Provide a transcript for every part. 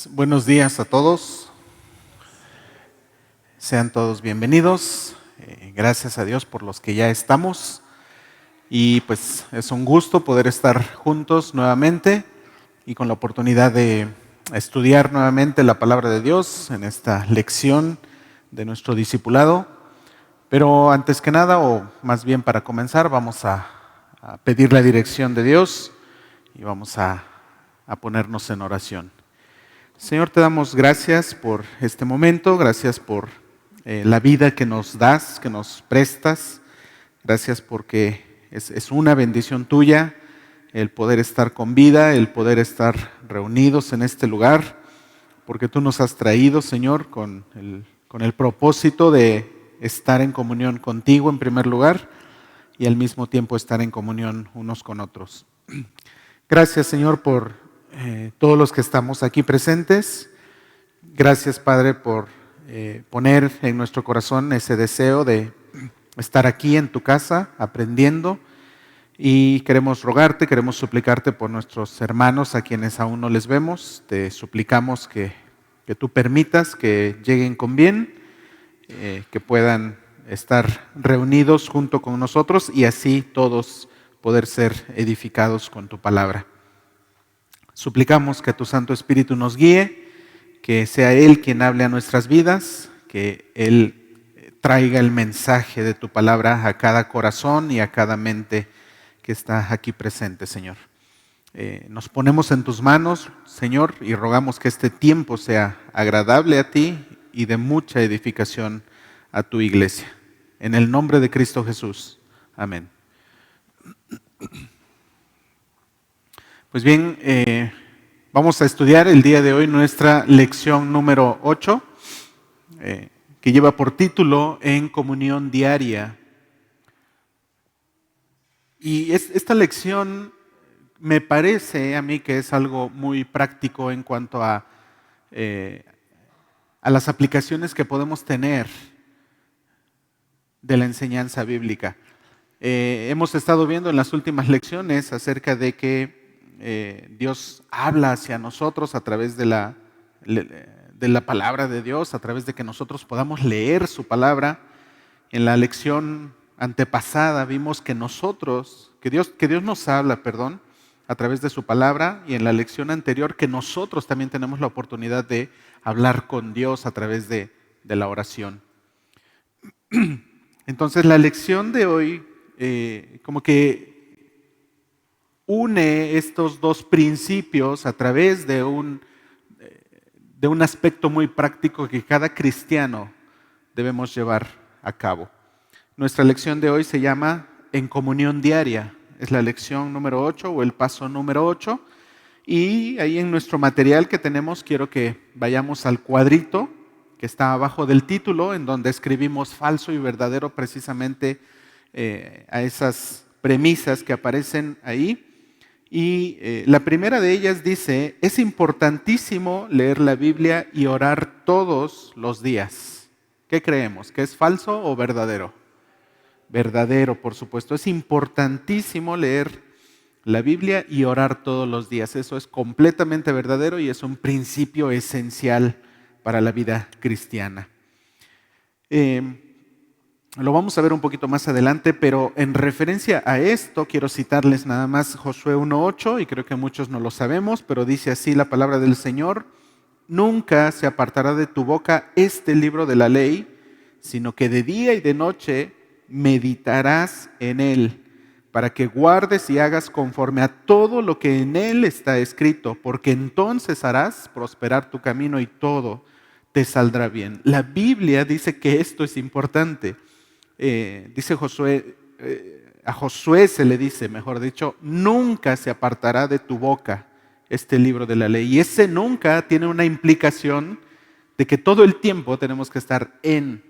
Pues buenos días a todos, sean todos bienvenidos, gracias a Dios por los que ya estamos y pues es un gusto poder estar juntos nuevamente y con la oportunidad de estudiar nuevamente la palabra de Dios en esta lección de nuestro discipulado. Pero antes que nada, o más bien para comenzar, vamos a pedir la dirección de Dios y vamos a ponernos en oración. Señor, te damos gracias por este momento, gracias por la vida que nos das, que nos prestas. Gracias porque es una bendición tuya el poder estar con vida, el poder estar reunidos en este lugar, porque tú nos has traído, Señor, con el propósito de estar en comunión contigo en primer lugar y al mismo tiempo estar en comunión unos con otros. Gracias, Señor, por todos los que estamos aquí presentes. Gracias, Padre, por poner en nuestro corazón ese deseo de estar aquí en tu casa aprendiendo, y queremos rogarte, queremos suplicarte por nuestros hermanos a quienes aún no les vemos. Te suplicamos que tú permitas que lleguen con bien, que puedan estar reunidos junto con nosotros y así todos poder ser edificados con tu palabra. Suplicamos que tu Santo Espíritu nos guíe, que sea Él quien hable a nuestras vidas, que Él traiga el mensaje de tu palabra a cada corazón y a cada mente que está aquí presente, Señor. Nos ponemos en tus manos, Señor, y rogamos que este tiempo sea agradable a ti y de mucha edificación a tu iglesia. En el nombre de Cristo Jesús. Amén. Pues bien, vamos a estudiar el día de hoy nuestra lección número 8, que lleva por título En comunión diaria. Y esta lección me parece a mí que es algo muy práctico en cuanto a las aplicaciones que podemos tener de la enseñanza bíblica. Hemos estado viendo en las últimas lecciones acerca de que Dios habla hacia nosotros a través de la palabra de Dios, a través de que nosotros podamos leer su palabra. En la lección antepasada vimos que Dios nos habla, a través de su palabra, y en la lección anterior que nosotros también tenemos la oportunidad de hablar con Dios a través de la oración. Entonces la lección de hoy como que une estos dos principios a través de un aspecto muy práctico que cada cristiano debemos llevar a cabo. Nuestra lección de hoy se llama En comunión diaria. Es la lección número 8 o el paso número 8. Y ahí en nuestro material que tenemos quiero que vayamos al cuadrito que está abajo del título, en donde escribimos falso y verdadero precisamente a esas premisas que aparecen ahí. Y la primera de ellas dice: es importantísimo leer la Biblia y orar todos los días. ¿Qué creemos? ¿Que es falso o verdadero? Verdadero, por supuesto. Es importantísimo leer la Biblia y orar todos los días. Eso es completamente verdadero y es un principio esencial para la vida cristiana. Lo vamos a ver un poquito más adelante, pero en referencia a esto quiero citarles nada más Josué 1:8, y creo que muchos no lo sabemos, pero dice así la palabra del Señor: nunca se apartará de tu boca este libro de la ley, sino que de día y de noche meditarás en él, para que guardes y hagas conforme a todo lo que en él está escrito, porque entonces harás prosperar tu camino y todo te saldrá bien. La Biblia dice que esto es importante. Dice Josué, a Josué se le dice, mejor dicho, nunca se apartará de tu boca este libro de la ley. Y ese nunca tiene una implicación de que todo el tiempo tenemos que estar en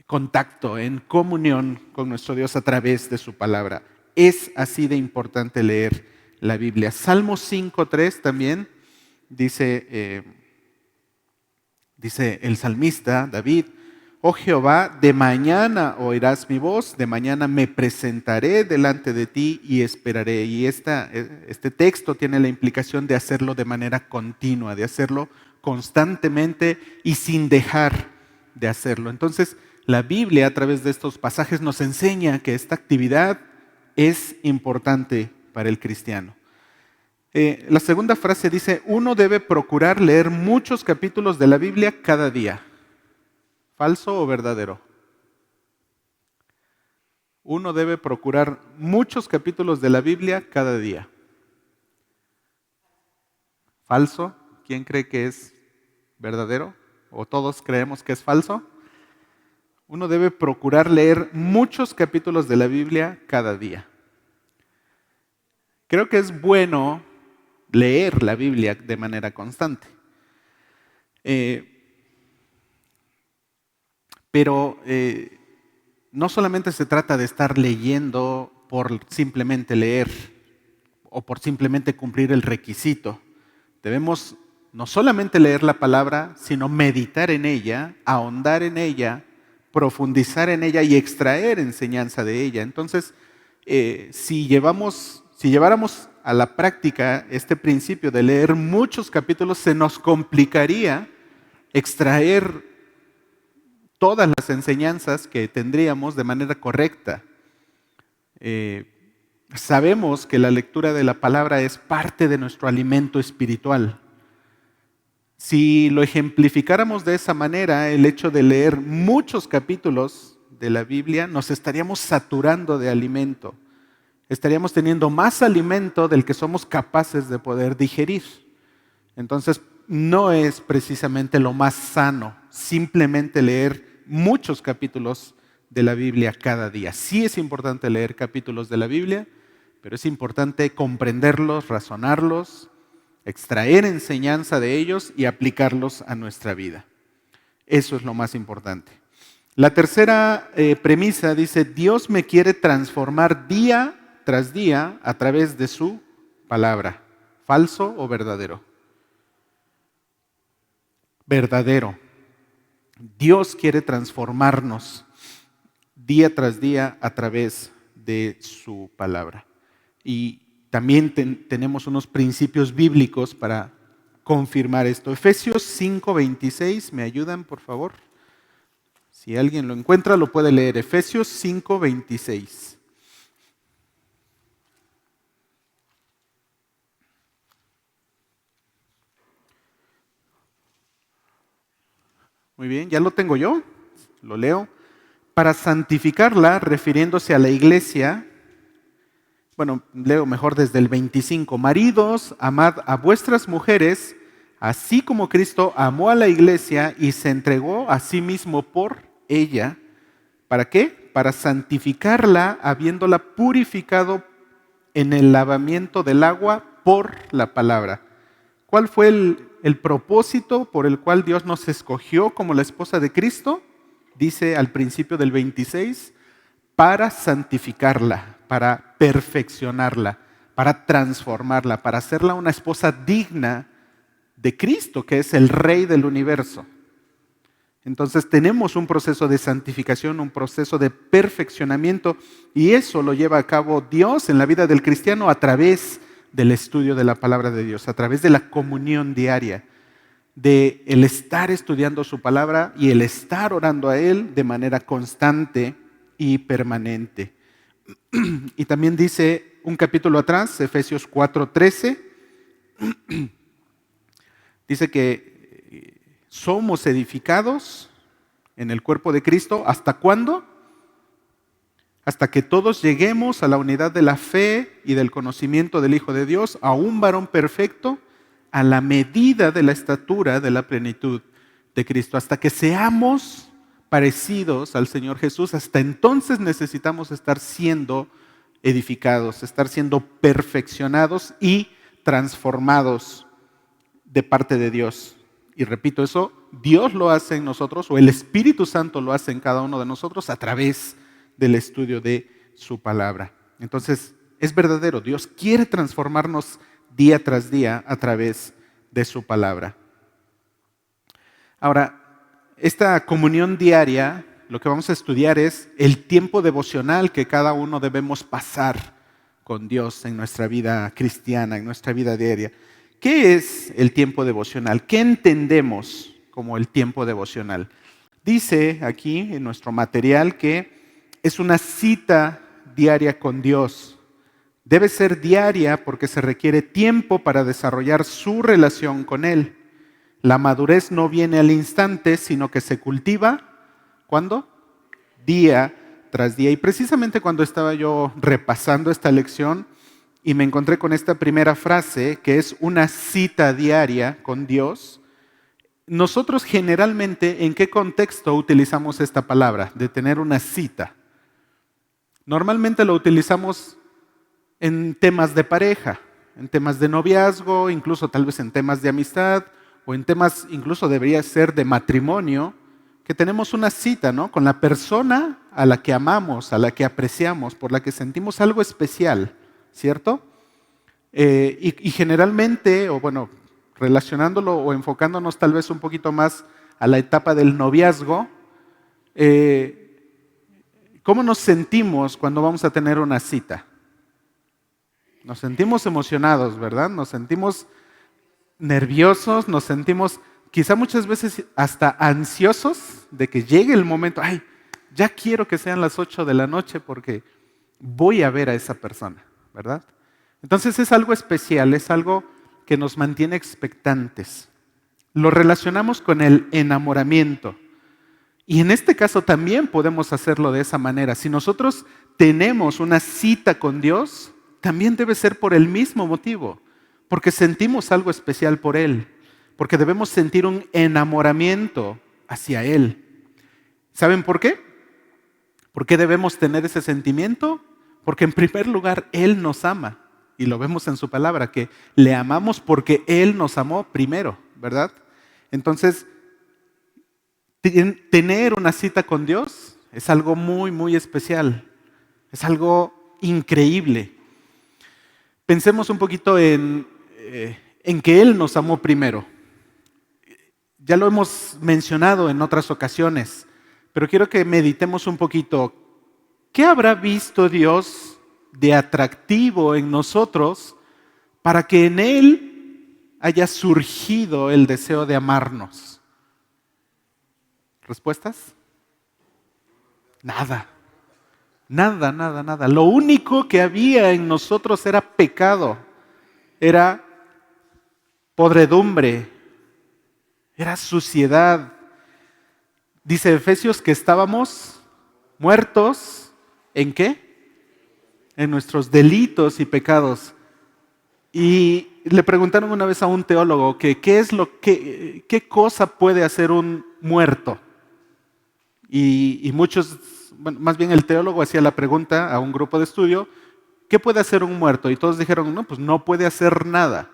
contacto, en comunión con nuestro Dios a través de su palabra. Es así de importante leer la Biblia. Salmo 5:3 también dice el salmista David: Oh Jehová, de mañana oirás mi voz, de mañana me presentaré delante de ti y esperaré. Y este texto tiene la implicación de hacerlo de manera continua, de hacerlo constantemente y sin dejar de hacerlo. Entonces, la Biblia a través de estos pasajes nos enseña que esta actividad es importante para el cristiano. La segunda frase dice, uno debe procurar leer muchos capítulos de la Biblia cada día. ¿Falso o verdadero? Uno debe procurar muchos capítulos de la Biblia cada día. ¿Falso? ¿Quién cree que es verdadero? ¿O todos creemos que es falso? Uno debe procurar leer muchos capítulos de la Biblia cada día. Creo que es bueno leer la Biblia de manera constante. Pero no solamente se trata de estar leyendo por simplemente leer o por simplemente cumplir el requisito. Debemos no solamente leer la palabra, sino meditar en ella, ahondar en ella, profundizar en ella y extraer enseñanza de ella. Entonces, si lleváramos a la práctica este principio de leer muchos capítulos, se nos complicaría extraer todas las enseñanzas que tendríamos de manera correcta. Sabemos que la lectura de la palabra es parte de nuestro alimento espiritual. Si lo ejemplificáramos de esa manera, el hecho de leer muchos capítulos de la Biblia, nos estaríamos saturando de alimento. Estaríamos teniendo más alimento del que somos capaces de poder digerir. Entonces, no es precisamente lo más sano simplemente leer muchos capítulos de la Biblia cada día. Sí es importante leer capítulos de la Biblia, pero es importante comprenderlos, razonarlos, extraer enseñanza de ellos y aplicarlos a nuestra vida. Eso es lo más importante. La tercera premisa dice, Dios me quiere transformar día tras día a través de su palabra. ¿Falso o verdadero? Verdadero. Dios quiere transformarnos día tras día a través de su palabra. Y también tenemos unos principios bíblicos para confirmar esto. Efesios 5:26, ¿me ayudan, por favor? Si alguien lo encuentra, lo puede leer. Efesios 5:26. Muy bien, ya lo tengo yo, lo leo. Para santificarla, refiriéndose a la iglesia, bueno, leo mejor desde el 25. Maridos, amad a vuestras mujeres, así como Cristo amó a la iglesia y se entregó a sí mismo por ella. ¿Para qué? Para santificarla, habiéndola purificado en el lavamiento del agua por la palabra. ¿Cuál fue el propósito por el cual Dios nos escogió como la esposa de Cristo? Dice al principio del 26, para santificarla, para perfeccionarla, para transformarla, para hacerla una esposa digna de Cristo, que es el Rey del universo. Entonces tenemos un proceso de santificación, un proceso de perfeccionamiento, y eso lo lleva a cabo Dios en la vida del cristiano a través del estudio de la palabra de Dios, a través de la comunión diaria, de el estar estudiando su palabra y el estar orando a Él de manera constante y permanente. Y también dice un capítulo atrás, Efesios 4:13, dice que somos edificados en el cuerpo de Cristo. ¿Hasta cuándo? Hasta que todos lleguemos a la unidad de la fe y del conocimiento del Hijo de Dios, a un varón perfecto, a la medida de la estatura de la plenitud de Cristo, hasta que seamos parecidos al Señor Jesús. Hasta entonces necesitamos estar siendo edificados, estar siendo perfeccionados y transformados de parte de Dios. Y repito, eso Dios lo hace en nosotros, o el Espíritu Santo lo hace en cada uno de nosotros a través del estudio de su palabra. Entonces, es verdadero, Dios quiere transformarnos día tras día a través de su palabra. Ahora, esta comunión diaria, lo que vamos a estudiar es el tiempo devocional que cada uno debemos pasar con Dios en nuestra vida cristiana, en nuestra vida diaria. ¿Qué es el tiempo devocional? ¿Qué entendemos como el tiempo devocional? Dice aquí en nuestro material que es una cita diaria con Dios. Debe ser diaria porque se requiere tiempo para desarrollar su relación con Él. La madurez no viene al instante, sino que se cultiva, ¿cuándo? Día tras día. Y precisamente cuando estaba yo repasando esta lección y me encontré con esta primera frase, que es una cita diaria con Dios, nosotros generalmente, ¿en qué contexto utilizamos esta palabra de tener una cita? Normalmente lo utilizamos en temas de pareja, en temas de noviazgo, incluso tal vez en temas de amistad, o en temas, incluso debería ser de matrimonio, que tenemos una cita, ¿no? Con la persona a la que amamos, a la que apreciamos, por la que sentimos algo especial, ¿cierto? Y generalmente, o bueno, relacionándolo o enfocándonos tal vez un poquito más a la etapa del noviazgo, ¿cómo nos sentimos cuando vamos a tener una cita? Nos sentimos emocionados, ¿verdad? Nos sentimos nerviosos, nos sentimos quizá muchas veces hasta ansiosos de que llegue el momento. Ay, ya quiero que sean las 8 de la noche porque voy a ver a esa persona, ¿verdad? Entonces es algo especial, es algo que nos mantiene expectantes. Lo relacionamos con el enamoramiento. Y en este caso también podemos hacerlo de esa manera. Si nosotros tenemos una cita con Dios, también debe ser por el mismo motivo. Porque sentimos algo especial por Él, porque debemos sentir un enamoramiento hacia Él. ¿Saben por qué? ¿Por qué debemos tener ese sentimiento? Porque en primer lugar Él nos ama, y lo vemos en su palabra, que le amamos porque Él nos amó primero, ¿verdad? Entonces, tener una cita con Dios es algo muy, muy especial, es algo increíble. Pensemos un poquito en que Él nos amó primero. Ya lo hemos mencionado en otras ocasiones, pero quiero que meditemos un poquito. ¿Qué habrá visto Dios de atractivo en nosotros para que en Él haya surgido el deseo de amarnos? ¿Respuestas? Nada. Nada, nada, nada. Lo único que había en nosotros era pecado, era podredumbre, era suciedad. Dice Efesios que estábamos muertos, ¿en qué? En nuestros delitos y pecados. Y le preguntaron una vez a un teólogo que qué cosa puede hacer un muerto. Y muchos, bueno, más bien el teólogo hacía la pregunta a un grupo de estudio, ¿qué puede hacer un muerto? Y todos dijeron, no, pues no puede hacer nada.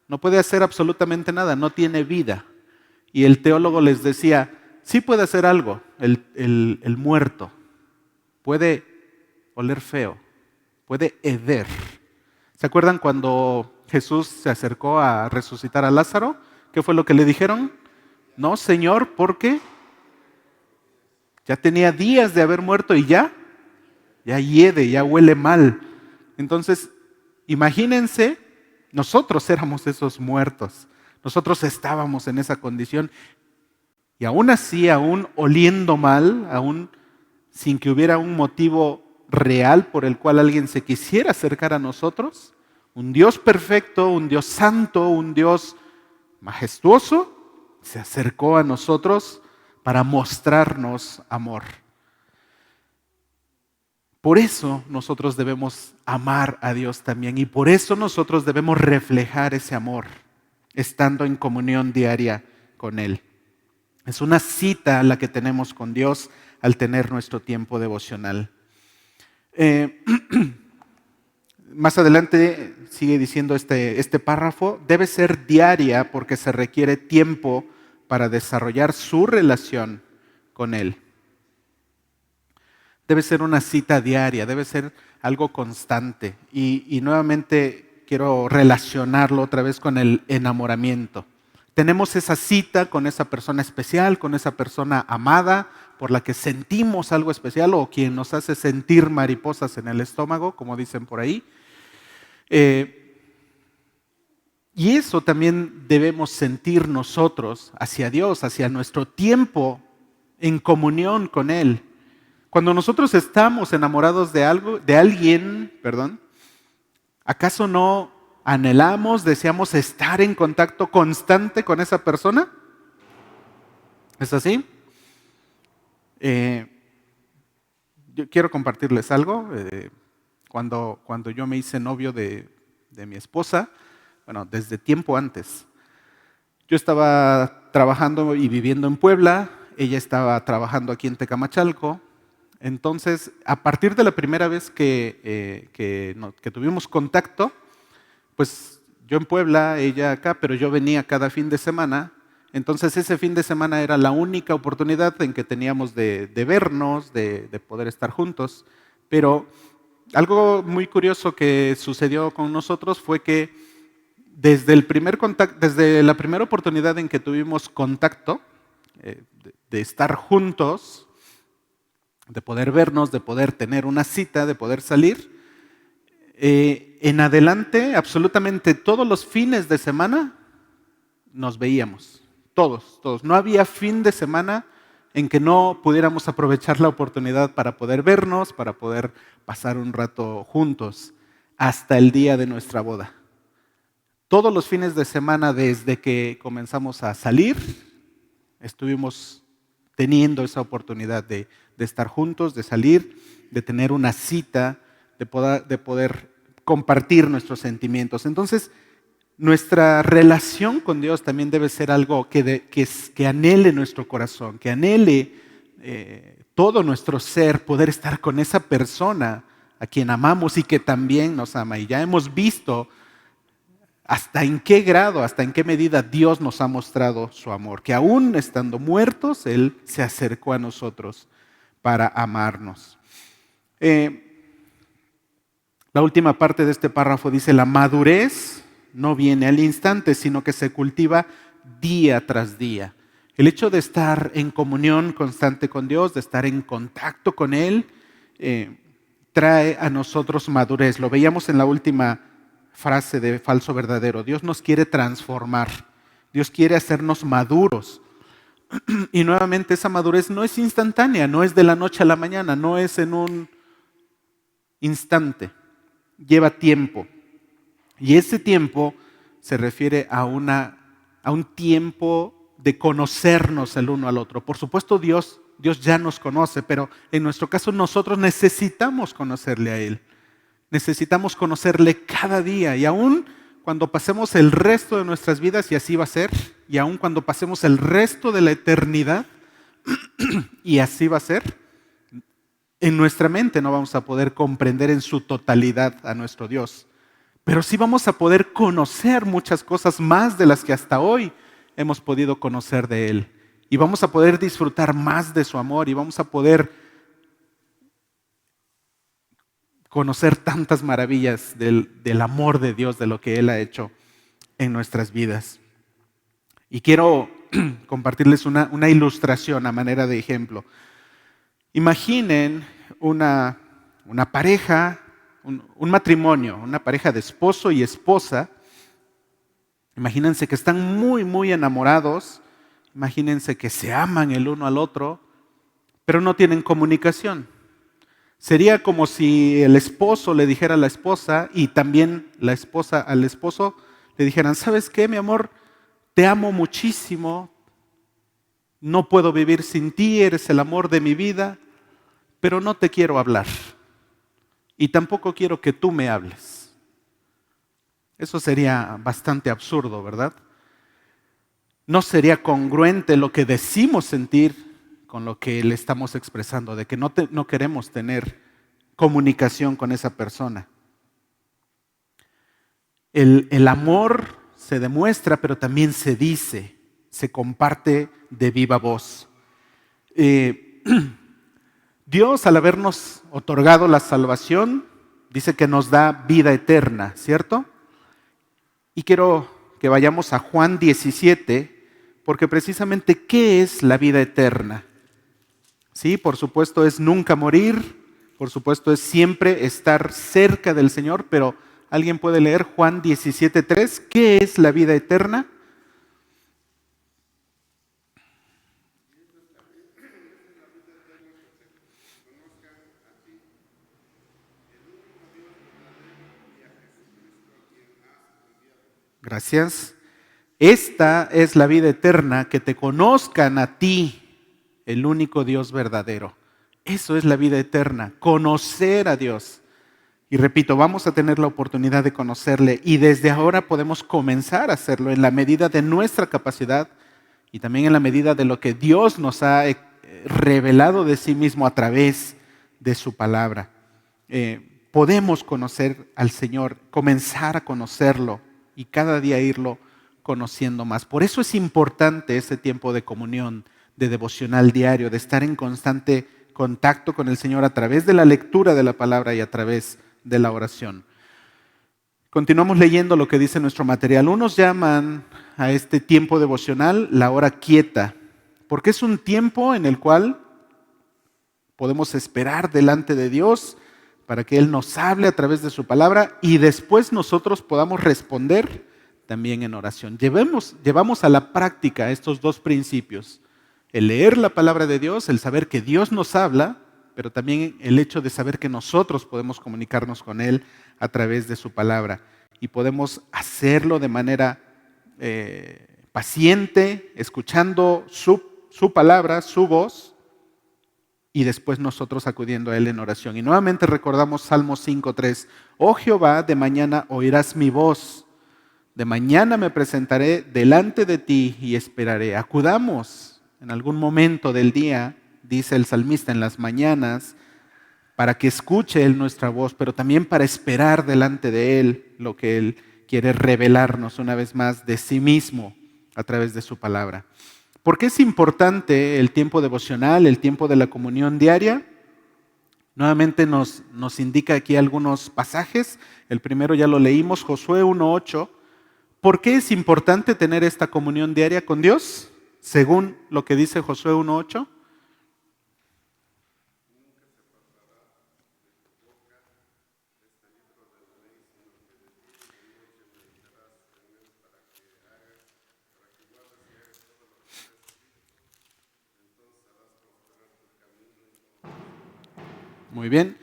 No puede hacer absolutamente nada, no tiene vida. Y el teólogo les decía, sí puede hacer algo, el muerto. Puede oler feo, puede heder. ¿Se acuerdan cuando Jesús se acercó a resucitar a Lázaro? ¿Qué fue lo que le dijeron? No, Señor, porque ya tenía días de haber muerto y ya hiede, ya huele mal. Entonces, imagínense, nosotros éramos esos muertos. Nosotros estábamos en esa condición. Y aún así, aún oliendo mal, aún sin que hubiera un motivo real por el cual alguien se quisiera acercar a nosotros, un Dios perfecto, un Dios santo, un Dios majestuoso, se acercó a nosotros para mostrarnos amor. Por eso nosotros debemos amar a Dios también y por eso nosotros debemos reflejar ese amor, estando en comunión diaria con Él. Es una cita la que tenemos con Dios al tener nuestro tiempo devocional. Más adelante sigue diciendo este párrafo, debe ser diaria porque se requiere tiempo para desarrollar su relación con Él. Debe ser una cita diaria, debe ser algo constante. Y nuevamente quiero relacionarlo otra vez con el enamoramiento. tenemos esa cita con esa persona especial, con esa persona amada, por la que sentimos algo especial o quien nos hace sentir mariposas en el estómago, como dicen por ahí. Y eso también debemos sentir nosotros hacia Dios, hacia nuestro tiempo en comunión con Él. Cuando nosotros estamos enamorados de alguien, ¿acaso no anhelamos, deseamos estar en contacto constante con esa persona? ¿Es así? Yo quiero compartirles algo. Cuando yo me hice novio de mi esposa, bueno, desde tiempo antes, yo estaba trabajando y viviendo en Puebla, ella estaba trabajando aquí en Tecamachalco. Entonces, a partir de la primera vez que tuvimos contacto, pues yo en Puebla, ella acá, pero yo venía cada fin de semana. Entonces ese fin de semana era la única oportunidad en que teníamos de vernos, de poder estar juntos. Pero algo muy curioso que sucedió con nosotros fue que desde la primera oportunidad en que tuvimos contacto, de estar juntos, de poder vernos, de poder tener una cita, de poder salir, en adelante, absolutamente todos los fines de semana nos veíamos, todos. No había fin de semana en que no pudiéramos aprovechar la oportunidad para poder vernos, para poder pasar un rato juntos, hasta el día de nuestra boda. Todos los fines de semana desde que comenzamos a salir, estuvimos teniendo esa oportunidad de estar juntos, de salir, de tener una cita, de poder compartir nuestros sentimientos. Entonces, nuestra relación con Dios también debe ser algo que anhele nuestro corazón, que anhele todo nuestro ser, poder estar con esa persona a quien amamos y que también nos ama. Y ya hemos visto hasta en qué grado, hasta en qué medida Dios nos ha mostrado su amor, que aún estando muertos, Él se acercó a nosotros para amarnos. La última parte de este párrafo dice: la madurez no viene al instante, sino que se cultiva día tras día. El hecho de estar en comunión constante con Dios, de estar en contacto con Él, trae a nosotros madurez. Lo veíamos en la última frase de falso verdadero. Dios nos quiere transformar. Dios quiere hacernos maduros. Y nuevamente esa madurez no es instantánea, no es de la noche a la mañana, no es en un instante. Lleva tiempo. Y ese tiempo se refiere a un tiempo de conocernos el uno al otro. Por supuesto, Dios ya nos conoce, pero en nuestro caso nosotros necesitamos conocerle a Él. Necesitamos conocerle cada día, y aún cuando pasemos el resto de nuestras vidas, y así va a ser, y aún cuando pasemos el resto de la eternidad, y así va a ser, en nuestra mente no vamos a poder comprender en su totalidad a nuestro Dios. Pero sí vamos a poder conocer muchas cosas más de las que hasta hoy hemos podido conocer de Él. Y vamos a poder disfrutar más de su amor, y vamos a poder conocer tantas maravillas del amor de Dios, de lo que Él ha hecho en nuestras vidas. Y quiero compartirles una ilustración a manera de ejemplo. Imaginen una pareja, un matrimonio, una pareja de esposo y esposa. Imagínense que están muy, muy enamorados. Imagínense que se aman el uno al otro, pero no tienen comunicación. Sería como si el esposo le dijera a la esposa, y también la esposa al esposo le dijeran: ¿sabes qué, mi amor? Te amo muchísimo, no puedo vivir sin ti, eres el amor de mi vida, pero no te quiero hablar. Y tampoco quiero que tú me hables. Eso sería bastante absurdo, ¿verdad? No sería congruente lo que decimos sentir con lo que le estamos expresando, de que no queremos tener comunicación con esa persona. El amor se demuestra, pero también se dice, se comparte de viva voz. Dios, al habernos otorgado la salvación, dice que nos da vida eterna, ¿cierto? Y quiero que vayamos a Juan 17, porque precisamente, ¿qué es la vida eterna? Sí, por supuesto es nunca morir, por supuesto es siempre estar cerca del Señor, pero ¿alguien puede leer Juan 17:3? ¿Qué es la vida eterna? Gracias. Esta es la vida eterna, que te conozcan a ti, el único Dios verdadero. Eso es la vida eterna, conocer a Dios. Y repito, vamos a tener la oportunidad de conocerle y desde ahora podemos comenzar a hacerlo en la medida de nuestra capacidad y también en la medida de lo que Dios nos ha revelado de sí mismo a través de su palabra. Podemos conocer al Señor, comenzar a conocerlo y cada día irlo conociendo más. Por eso es importante ese tiempo de comunión, de devocional diario, de estar en constante contacto con el Señor a través de la lectura de la palabra y a través de la oración. Continuamos leyendo lo que dice nuestro material. Unos llaman a este tiempo devocional la hora quieta, porque es un tiempo en el cual podemos esperar delante de Dios para que Él nos hable a través de su palabra y después nosotros podamos responder también en oración. Llevamos a la práctica estos dos principios: el leer la palabra de Dios, el saber que Dios nos habla, pero también el hecho de saber que nosotros podemos comunicarnos con Él a través de su palabra. Y podemos hacerlo de manera paciente, escuchando su palabra, su voz, y después nosotros acudiendo a Él en oración. Y nuevamente recordamos Salmo 5:3. Oh Jehová, de mañana oirás mi voz, de mañana me presentaré delante de ti y esperaré. Acudamos en algún momento del día, dice el salmista, en las mañanas, para que escuche Él nuestra voz, pero también para esperar delante de Él lo que Él quiere revelarnos una vez más de sí mismo a través de su palabra. ¿Por qué es importante el tiempo devocional, el tiempo de la comunión diaria? Nuevamente nos indica aquí algunos pasajes. El primero ya lo leímos, Josué 1:8. ¿Por qué es importante tener esta comunión diaria con Dios? Según lo que dice Josué 1:8. Muy bien.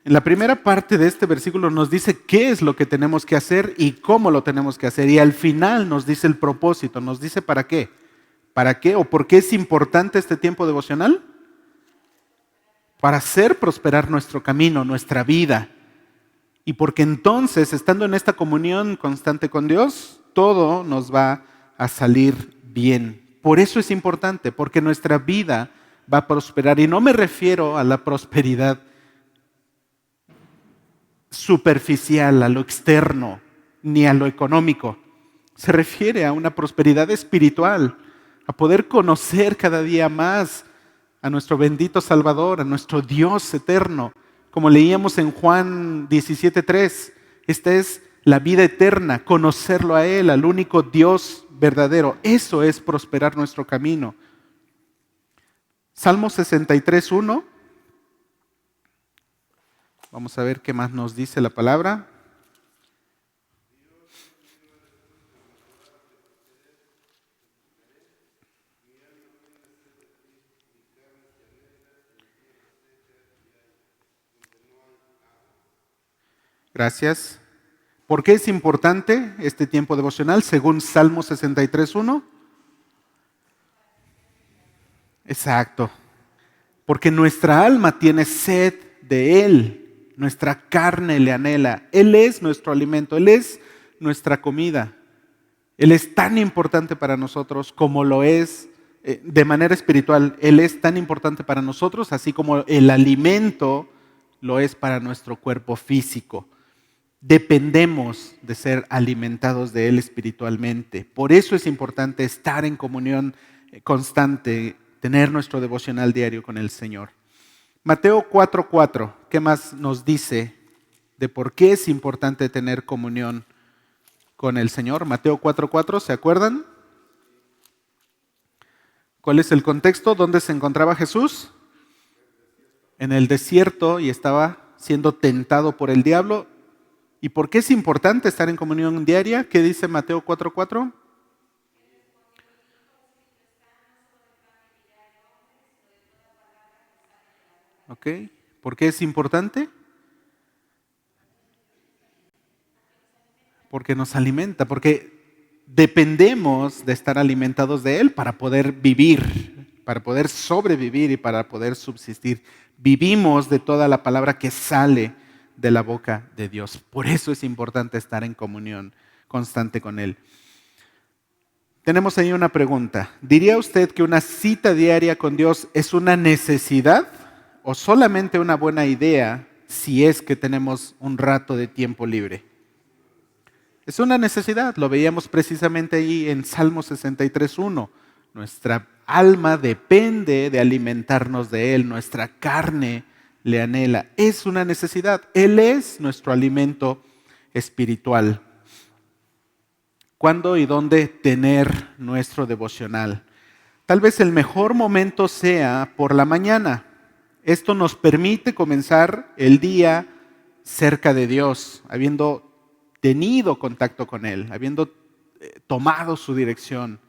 En la primera parte de este versículo nos dice qué es lo que tenemos que hacer y cómo lo tenemos que hacer. Y al final nos dice el propósito, nos dice para qué. ¿Para qué o por qué es importante este tiempo devocional? Para hacer prosperar nuestro camino, nuestra vida. Y porque entonces, estando en esta comunión constante con Dios, todo nos va a salir bien. Por eso es importante, porque nuestra vida va a prosperar. Y no me refiero a la prosperidad superficial, a lo externo, ni a lo económico. Se refiere a una prosperidad espiritual, a poder conocer cada día más a nuestro bendito Salvador, a nuestro Dios eterno. Como leíamos en Juan 17:3, esta es la vida eterna, conocerlo a Él, al único Dios verdadero. Eso es prosperar nuestro camino. Salmo 63:1. Vamos a ver qué más nos dice la palabra. Gracias. ¿Por qué es importante este tiempo devocional según Salmo 63:1? Exacto. Porque nuestra alma tiene sed de Él, nuestra carne le anhela. Él es nuestro alimento, Él es nuestra comida. Él es tan importante para nosotros como lo es de manera espiritual. Él es tan importante para nosotros, así como el alimento lo es para nuestro cuerpo físico. Dependemos de ser alimentados de Él espiritualmente. Por eso es importante estar en comunión constante, tener nuestro devocional diario con el Señor. Mateo 4:4, ¿qué más nos dice de por qué es importante tener comunión con el Señor. Mateo 4:4, ¿se acuerdan? ¿Cuál es el contexto? ¿Dónde se encontraba Jesús? En el desierto, y estaba siendo tentado por el diablo. ¿Y por qué es importante estar en comunión diaria? ¿Qué dice Mateo 4:4? ¿Ok? ¿Por qué es importante? Porque nos alimenta, porque dependemos de estar alimentados de Él para poder vivir, para poder sobrevivir y para poder subsistir. Vivimos de toda la palabra que sale de la boca de Dios. Por eso es importante estar en comunión constante con Él. Tenemos ahí una pregunta. ¿Diría usted que una cita diaria con Dios es una necesidad o solamente una buena idea si es que tenemos un rato de tiempo libre? Es una necesidad, lo veíamos precisamente ahí en Salmo 63:1. Nuestra alma depende de alimentarnos de Él, nuestra carne le anhela. Es una necesidad, Él es nuestro alimento espiritual. ¿Cuándo y dónde tener nuestro devocional? Tal vez el mejor momento sea por la mañana. Esto nos permite comenzar el día cerca de Dios, habiendo tenido contacto con Él, habiendo tomado su dirección.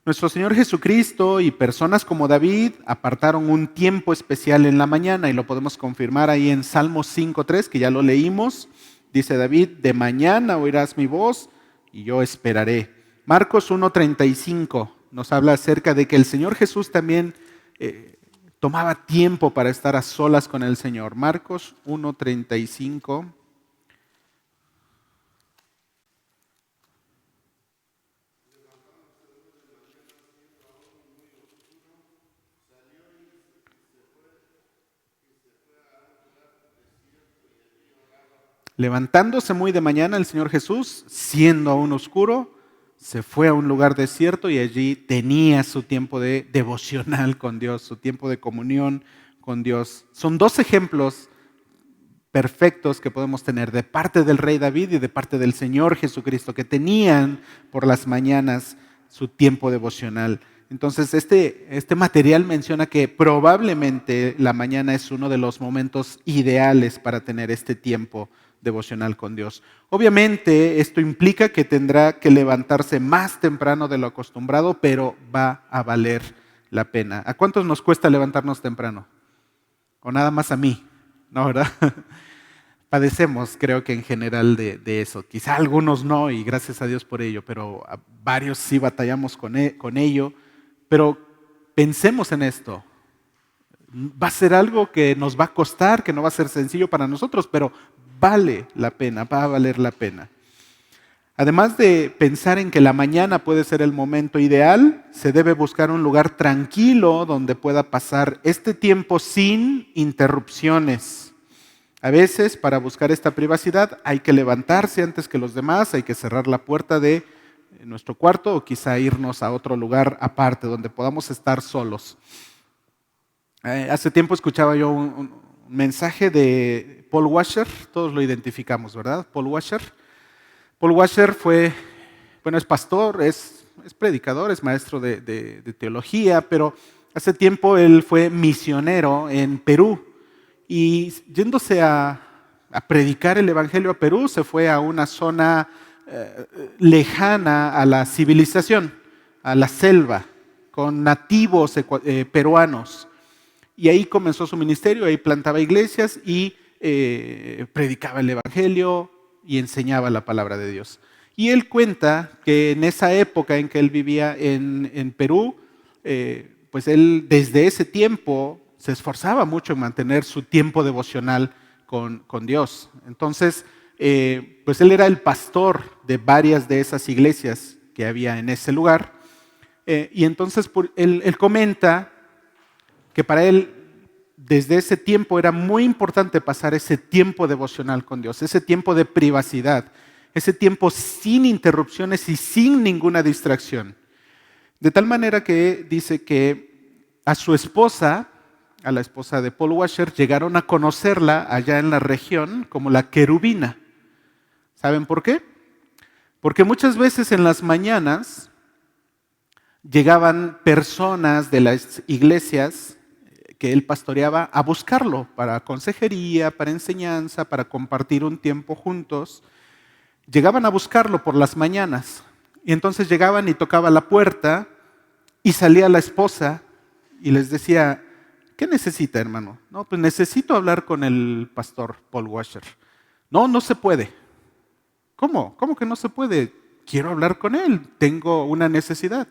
Nuestro Señor Jesucristo y personas como David apartaron un tiempo especial en la mañana y lo podemos confirmar ahí en Salmos 5:3, que ya lo leímos. Dice David, de mañana oirás mi voz y yo esperaré. Marcos 1:35 nos habla acerca de que el Señor Jesús también tomaba tiempo para estar a solas con el Señor. Marcos 1:35. Levantándose muy de mañana el Señor Jesús, siendo aún oscuro, se fue a un lugar desierto y allí tenía su tiempo de devocional con Dios, su tiempo de comunión con Dios. Son dos ejemplos perfectos que podemos tener de parte del rey David y de parte del Señor Jesucristo, que tenían por las mañanas su tiempo devocional. Entonces, este material menciona que probablemente la mañana es uno de los momentos ideales para tener este tiempo devocional con Dios. Obviamente, esto implica que tendrá que levantarse más temprano de lo acostumbrado, pero va a valer la pena. ¿A cuántos nos cuesta levantarnos temprano? ¿O nada más a mí? No, ¿verdad? Padecemos, creo que en general, de eso. Quizá algunos no, y gracias a Dios por ello, pero a varios sí batallamos con ello. Pero pensemos en esto. Va a ser algo que nos va a costar, que no va a ser sencillo para nosotros, pero vale la pena, va a valer la pena. Además de pensar en que la mañana puede ser el momento ideal, se debe buscar un lugar tranquilo donde pueda pasar este tiempo sin interrupciones. A veces, para buscar esta privacidad, hay que levantarse antes que los demás, hay que cerrar la puerta de nuestro cuarto o quizá irnos a otro lugar aparte donde podamos estar solos. Hace tiempo escuchaba yo un mensaje de Paul Washer, todos lo identificamos, ¿verdad? Paul Washer. Paul Washer es pastor, es predicador, es maestro de teología, pero hace tiempo él fue misionero en Perú y yéndose a predicar el evangelio a Perú, se fue a una zona lejana a la civilización, a la selva, con nativos peruanos. Y ahí comenzó su ministerio, ahí plantaba iglesias y predicaba el evangelio y enseñaba la palabra de Dios. Y él cuenta que en esa época en que él vivía en Perú, pues él desde ese tiempo se esforzaba mucho en mantener su tiempo devocional con Dios. Entonces, pues él era el pastor de varias de esas iglesias que había en ese lugar. Y entonces él comenta que para él desde ese tiempo era muy importante pasar ese tiempo devocional con Dios, ese tiempo de privacidad, ese tiempo sin interrupciones y sin ninguna distracción. De tal manera que dice que a su esposa, a la esposa de Paul Washer, llegaron a conocerla allá en la región como la querubina. ¿Saben por qué? Porque muchas veces en las mañanas llegaban personas de las iglesias que él pastoreaba a buscarlo para consejería, para enseñanza, para compartir un tiempo juntos. Llegaban a buscarlo por las mañanas y entonces llegaban y tocaba la puerta y salía la esposa y les decía, ¿qué necesita, hermano? No, pues necesito hablar con el pastor Paul Washer. No, no se puede. ¿Cómo? ¿Cómo que no se puede? Quiero hablar con él, tengo una necesidad.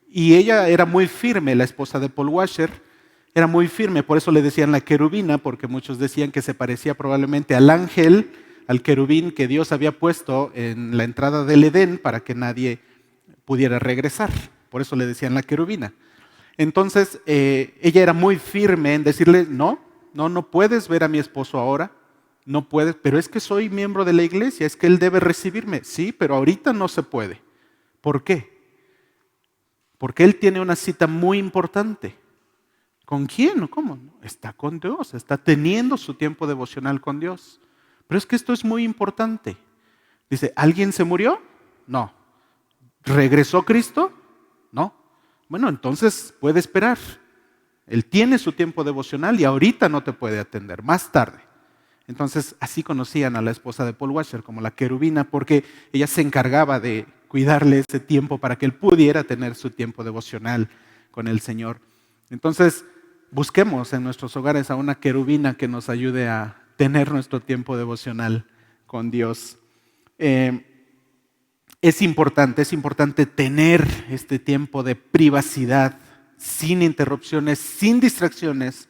Y ella era muy firme, la esposa de Paul Washer, era muy firme, por eso le decían la querubina, porque muchos decían que se parecía probablemente al ángel, al querubín que Dios había puesto en la entrada del Edén para que nadie pudiera regresar. Por eso le decían la querubina. Entonces, ella era muy firme en decirle, no puedes ver a mi esposo ahora, no puedes, pero es que soy miembro de la iglesia, es que él debe recibirme. Sí, pero ahorita no se puede. ¿Por qué? Porque él tiene una cita muy importante. ¿Con quién? ¿Cómo? Está con Dios, está teniendo su tiempo devocional con Dios. Pero es que esto es muy importante. Dice, ¿alguien se murió? No. ¿Regresó Cristo? No. Bueno, entonces puede esperar. Él tiene su tiempo devocional y ahorita no te puede atender, más tarde. Entonces, así conocían a la esposa de Paul Washer como la querubina, porque ella se encargaba de cuidarle ese tiempo para que él pudiera tener su tiempo devocional con el Señor. Entonces, busquemos en nuestros hogares a una querubina que nos ayude a tener nuestro tiempo devocional con Dios. Es importante tener este tiempo de privacidad, sin interrupciones, sin distracciones,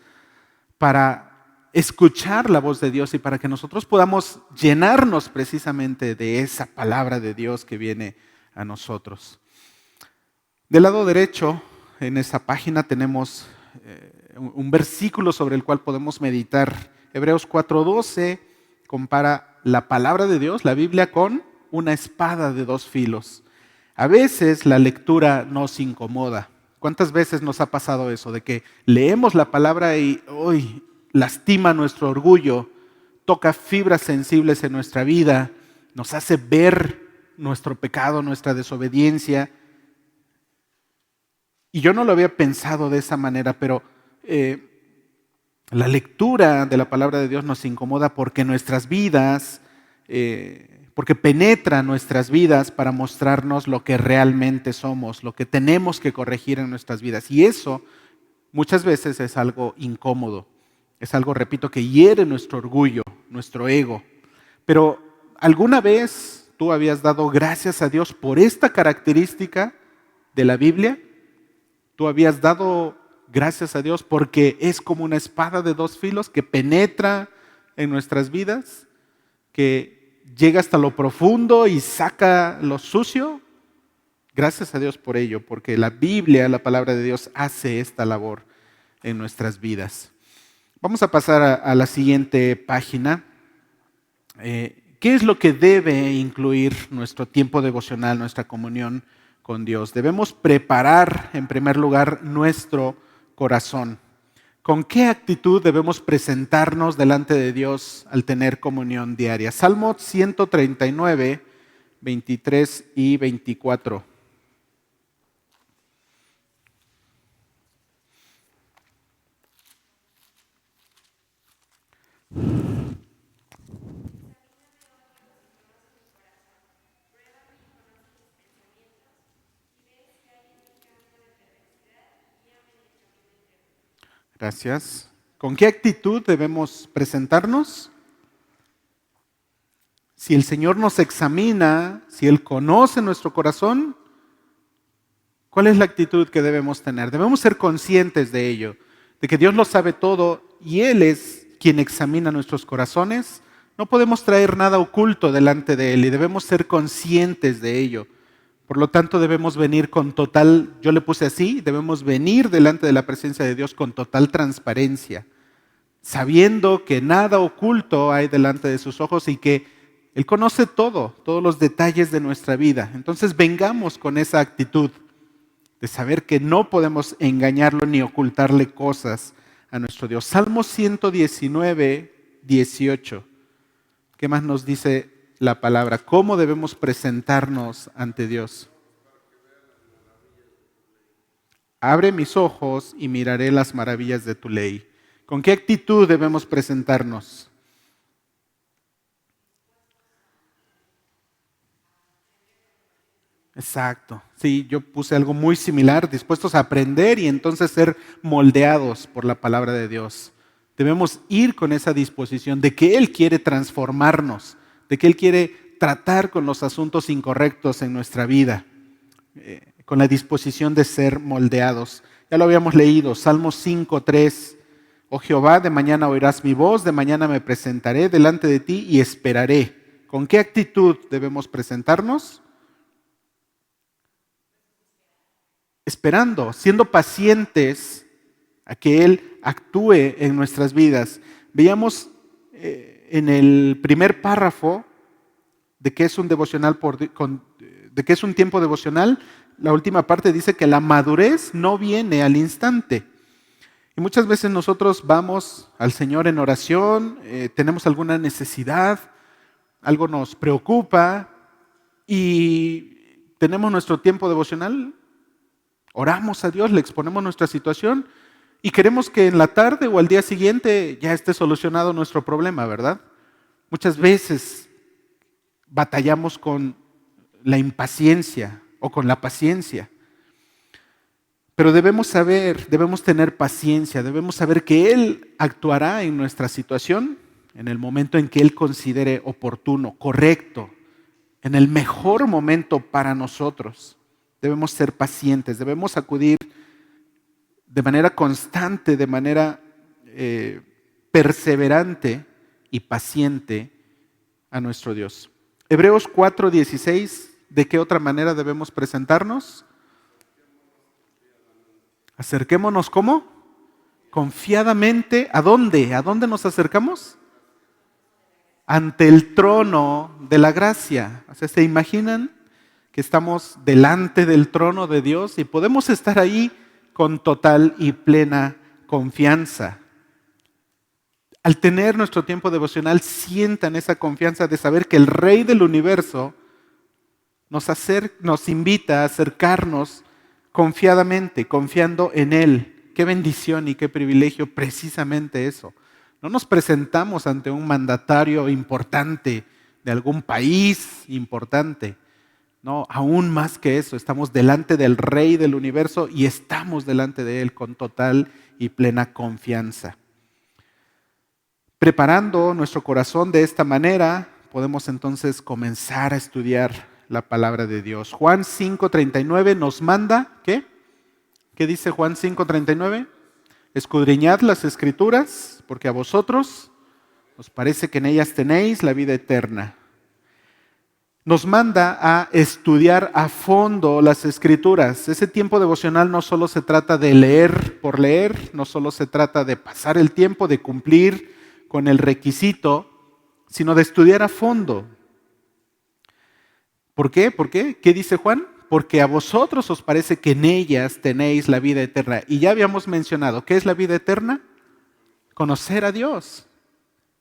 para escuchar la voz de Dios y para que nosotros podamos llenarnos precisamente de esa palabra de Dios que viene a nosotros. Del lado derecho, en esa página, tenemos un versículo sobre el cual podemos meditar. Hebreos 4:12 compara la palabra de Dios, la Biblia, con una espada de dos filos. A veces la lectura nos incomoda. ¿Cuántas veces nos ha pasado eso? De que leemos la palabra y lastima nuestro orgullo, toca fibras sensibles en nuestra vida, nos hace ver nuestro pecado, nuestra desobediencia. Y yo no lo había pensado de esa manera, pero la lectura de la palabra de Dios nos incomoda porque nuestras vidas, porque penetra nuestras vidas para mostrarnos lo que realmente somos, lo que tenemos que corregir en nuestras vidas. Y eso muchas veces es algo incómodo. Es algo, repito, que hiere nuestro orgullo, nuestro ego. Pero ¿alguna vez tú habías dado gracias a Dios por esta característica de la Biblia? ¿Tú habías dado gracias a Dios porque es como una espada de dos filos que penetra en nuestras vidas, que llega hasta lo profundo y saca lo sucio? Gracias a Dios por ello, porque la Biblia, la palabra de Dios, hace esta labor en nuestras vidas. Vamos a pasar a la siguiente página. ¿Qué es lo que debe incluir nuestro tiempo devocional, nuestra comunión con Dios? Debemos preparar, en primer lugar, nuestro corazón. ¿Con qué actitud debemos presentarnos delante de Dios al tener comunión diaria? Salmo 139, 23 y 24. Gracias. ¿Con qué actitud debemos presentarnos? Si el Señor nos examina, si Él conoce nuestro corazón, ¿cuál es la actitud que debemos tener? Debemos ser conscientes de ello, de que Dios lo sabe todo y Él es quien examina nuestros corazones. No podemos traer nada oculto delante de Él y debemos ser conscientes de ello. Por lo tanto, debemos venir con total, yo le puse así, debemos venir delante de la presencia de Dios con total transparencia, sabiendo que nada oculto hay delante de sus ojos y que Él conoce todo, todos los detalles de nuestra vida. Entonces vengamos con esa actitud de saber que no podemos engañarlo ni ocultarle cosas a nuestro Dios. Salmo 119, 18. ¿Qué más nos dice la palabra, cómo debemos presentarnos ante Dios. Abre mis ojos y miraré las maravillas de tu ley. ¿Con qué actitud debemos presentarnos? Exacto. Sí, yo puse algo muy similar, dispuestos a aprender y entonces ser moldeados por la palabra de Dios. Debemos ir con esa disposición de que Él quiere transformarnos, de que Él quiere tratar con los asuntos incorrectos en nuestra vida, con la disposición de ser moldeados. Ya lo habíamos leído, Salmos 5:3. Oh Jehová, de mañana oirás mi voz, de mañana me presentaré delante de ti y esperaré. ¿Con qué actitud debemos presentarnos? Esperando, siendo pacientes a que Él actúe en nuestras vidas. Veíamos en el primer párrafo de qué es un devocional de qué es un tiempo devocional. La última parte dice que la madurez no viene al instante. Y muchas veces nosotros vamos al Señor en oración, tenemos alguna necesidad, algo nos preocupa y tenemos nuestro tiempo devocional. Oramos a Dios, le exponemos nuestra situación y queremos que en la tarde o al día siguiente ya esté solucionado nuestro problema, ¿verdad? Muchas veces batallamos con la impaciencia o con la paciencia. Pero debemos saber, debemos tener paciencia, debemos saber que Él actuará en nuestra situación en el momento en que Él considere oportuno, correcto, en el mejor momento para nosotros. Debemos ser pacientes, debemos acudir de manera constante, de manera perseverante y paciente a nuestro Dios. Hebreos 4:16, ¿de qué otra manera debemos presentarnos? Acerquémonos, ¿cómo? Confiadamente. ¿A dónde? ¿A dónde nos acercamos? Ante el trono de la gracia. O sea, ¿se imaginan que estamos delante del trono de Dios y podemos estar ahí con total y plena confianza? Al tener nuestro tiempo devocional, sientan esa confianza de saber que el Rey del universo nos invita a acercarnos confiadamente, confiando en Él. Qué bendición y qué privilegio precisamente eso. No nos presentamos ante un mandatario importante de algún país importante. No, aún más que eso, estamos delante del Rey del universo y estamos delante de Él con total y plena confianza. Preparando nuestro corazón de esta manera, podemos entonces comenzar a estudiar la palabra de Dios. Juan 5:39 nos manda, ¿qué? ¿Qué dice Juan 5:39? Escudriñad las Escrituras, porque a vosotros os parece que en ellas tenéis la vida eterna. Nos manda a estudiar a fondo las Escrituras. Ese tiempo devocional no solo se trata de leer por leer, no solo se trata de pasar el tiempo, de cumplir con el requisito, sino de estudiar a fondo. ¿Por qué? ¿Por qué? ¿Qué dice Juan? Porque a vosotros os parece que en ellas tenéis la vida eterna. Y ya habíamos mencionado, ¿qué es la vida eterna? Conocer a Dios.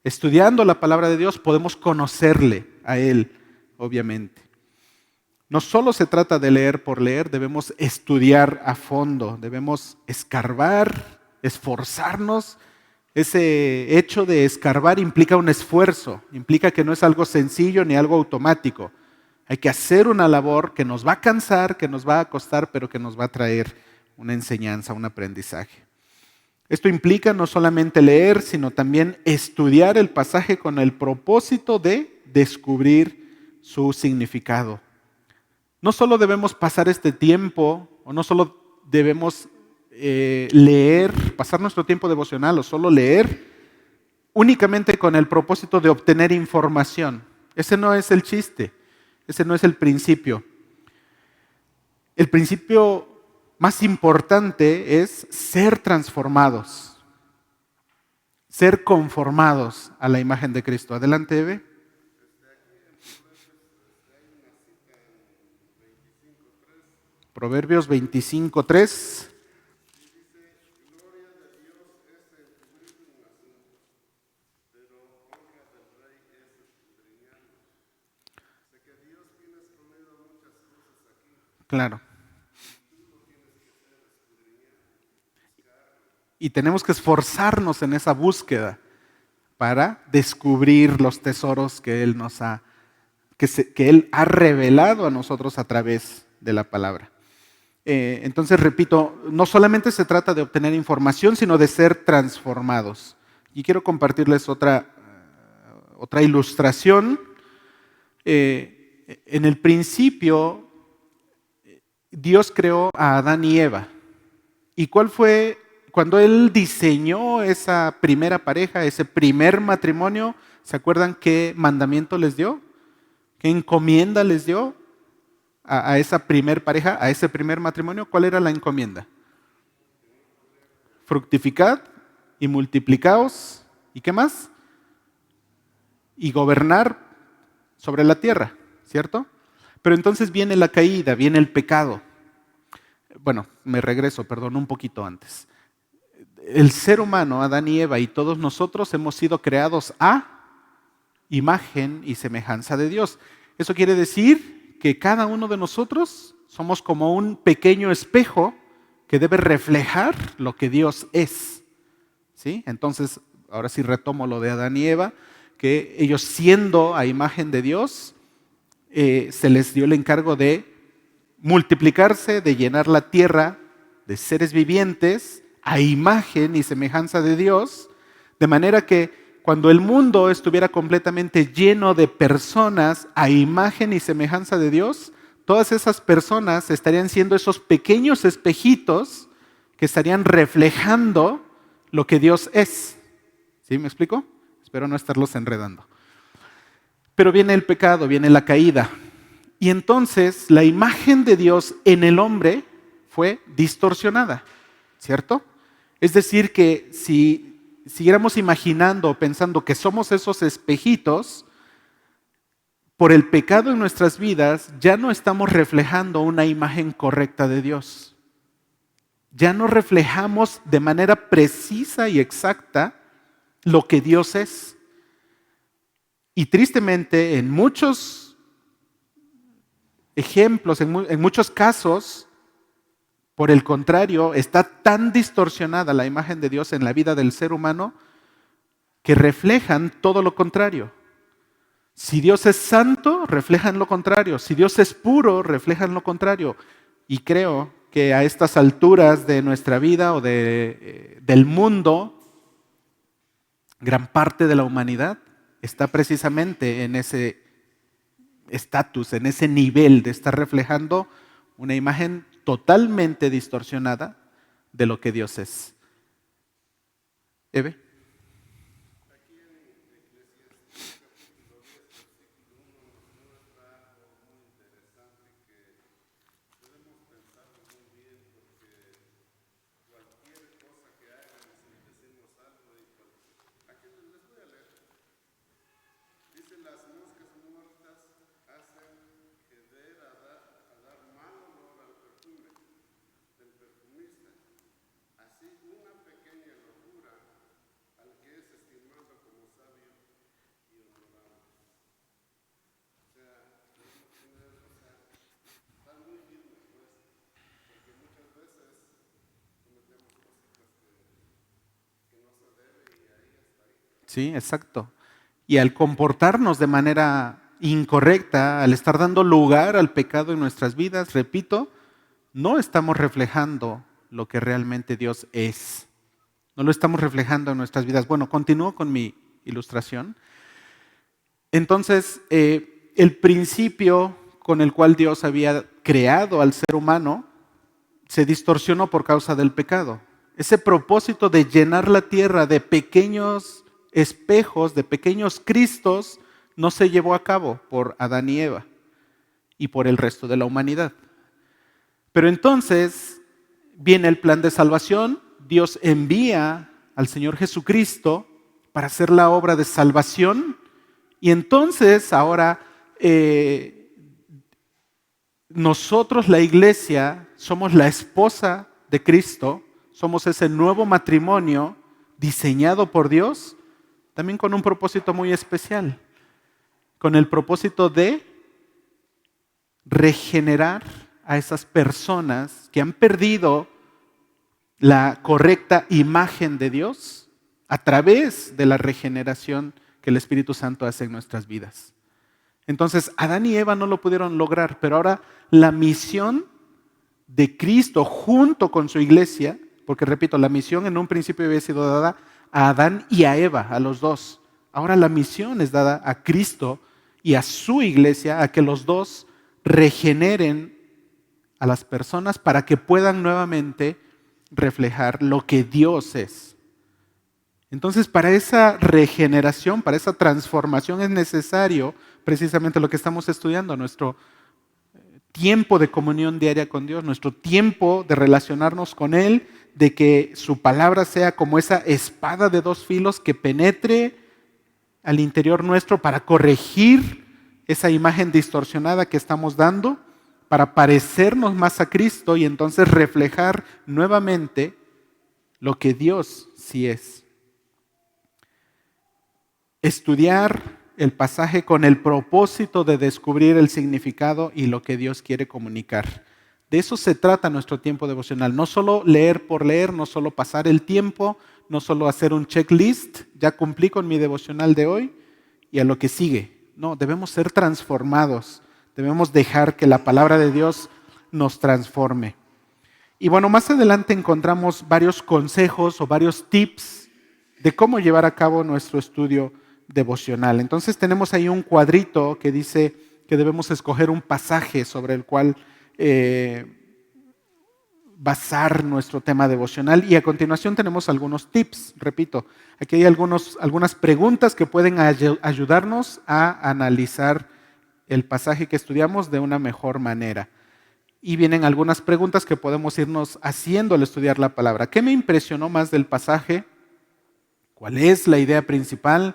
Estudiando la palabra de Dios podemos conocerle a Él, obviamente. No solo se trata de leer por leer, debemos estudiar a fondo, debemos escarbar, esforzarnos. Ese hecho de escarbar implica un esfuerzo, implica que no es algo sencillo ni algo automático. Hay que hacer una labor que nos va a cansar, que nos va a costar, pero que nos va a traer una enseñanza, un aprendizaje. Esto implica no solamente leer, sino también estudiar el pasaje con el propósito de descubrir su significado. No solo debemos pasar este tiempo, o no solo debemos leer, pasar nuestro tiempo devocional o solo leer únicamente con el propósito de obtener información. Ese no es el chiste, ese no es el principio. El principio más importante es ser transformados, ser conformados a la imagen de Cristo. Adelante, Eve. Proverbios 25:3. Claro. Y tenemos que esforzarnos en esa búsqueda para descubrir los tesoros que Él que Él ha revelado a nosotros a través de la palabra. Entonces, repito, no solamente se trata de obtener información, sino de ser transformados. Y quiero compartirles otra ilustración. En el principio, Dios creó a Adán y Eva. ¿Y cuál fue, cuando Él diseñó esa primera pareja, ese primer matrimonio, ¿se acuerdan qué mandamiento les dio? ¿Qué encomienda les dio a esa primer pareja, a ese primer matrimonio? ¿Cuál era la encomienda? Fructificad y multiplicaos. ¿Y qué más? Y gobernar sobre la tierra, ¿cierto? Pero entonces viene la caída, viene el pecado. Bueno, me regreso, perdón, un poquito antes. El ser humano, Adán y Eva y todos nosotros hemos sido creados a imagen y semejanza de Dios. Eso quiere decir que cada uno de nosotros somos como un pequeño espejo que debe reflejar lo que Dios es. ¿Sí? Entonces, ahora sí retomo lo de Adán y Eva, que ellos siendo a imagen de Dios, se les dio el encargo de multiplicarse, de llenar la tierra de seres vivientes a imagen y semejanza de Dios, de manera que cuando el mundo estuviera completamente lleno de personas a imagen y semejanza de Dios, todas esas personas estarían siendo esos pequeños espejitos que estarían reflejando lo que Dios es. ¿Sí me explico? Espero no estarlos enredando. Pero viene el pecado, viene la caída. Y entonces la imagen de Dios en el hombre fue distorsionada, ¿cierto? Es decir, que si siguiéramos imaginando o pensando que somos esos espejitos, por el pecado en nuestras vidas ya no estamos reflejando una imagen correcta de Dios. Ya no reflejamos de manera precisa y exacta lo que Dios es. Y tristemente, en muchos ejemplos, en muchos casos, por el contrario, está tan distorsionada la imagen de Dios en la vida del ser humano que reflejan todo lo contrario. Si Dios es santo, reflejan lo contrario. Si Dios es puro, reflejan lo contrario. Y creo que a estas alturas de nuestra vida o del mundo, gran parte de la humanidad está precisamente en ese estatus, en ese nivel de estar reflejando una imagen totalmente distorsionada de lo que Dios es. ¿Eve? Sí, exacto. Y al comportarnos de manera incorrecta, al estar dando lugar al pecado en nuestras vidas, repito, no estamos reflejando lo que realmente Dios es. No lo estamos reflejando en nuestras vidas. Bueno, continúo con mi ilustración. Entonces, el principio con el cual Dios había creado al ser humano se distorsionó por causa del pecado. Ese propósito de llenar la tierra de pequeños espejos, de pequeños Cristos, no se llevó a cabo por Adán y Eva y por el resto de la humanidad. Pero entonces viene el plan de salvación. Dios envía al Señor Jesucristo para hacer la obra de salvación. Y entonces ahora nosotros, la iglesia, somos la esposa de Cristo, somos ese nuevo matrimonio diseñado por Dios, también con un propósito muy especial, con el propósito de regenerar a esas personas que han perdido la correcta imagen de Dios a través de la regeneración que el Espíritu Santo hace en nuestras vidas. Entonces, Adán y Eva no lo pudieron lograr, pero ahora la misión de Cristo junto con su iglesia, porque repito, la misión en un principio había sido dada a Adán y a Eva, a los dos. Ahora la misión es dada a Cristo y a su iglesia, a que los dos regeneren a las personas para que puedan nuevamente reflejar lo que Dios es. Entonces, para esa regeneración, para esa transformación es necesario precisamente lo que estamos estudiando, nuestro tiempo de comunión diaria con Dios, nuestro tiempo de relacionarnos con Él, de que su palabra sea como esa espada de dos filos que penetre al interior nuestro para corregir esa imagen distorsionada que estamos dando, para parecernos más a Cristo y entonces reflejar nuevamente lo que Dios sí es. Estudiar el pasaje con el propósito de descubrir el significado y lo que Dios quiere comunicar. De eso se trata nuestro tiempo devocional. No solo leer por leer, no solo pasar el tiempo, no solo hacer un checklist, ya cumplí con mi devocional de hoy y a lo que sigue. No, debemos ser transformados. Debemos dejar que la palabra de Dios nos transforme. Y bueno, más adelante encontramos varios consejos o varios tips de cómo llevar a cabo nuestro estudio devocional. Entonces tenemos ahí un cuadrito que dice que debemos escoger un pasaje sobre el cual basar nuestro tema devocional y a continuación tenemos algunos tips, repito, aquí hay algunas preguntas que pueden ayudarnos a analizar el pasaje que estudiamos de una mejor manera. Y vienen algunas preguntas que podemos irnos haciendo al estudiar la palabra. ¿Qué me impresionó más del pasaje? ¿Cuál es la idea principal?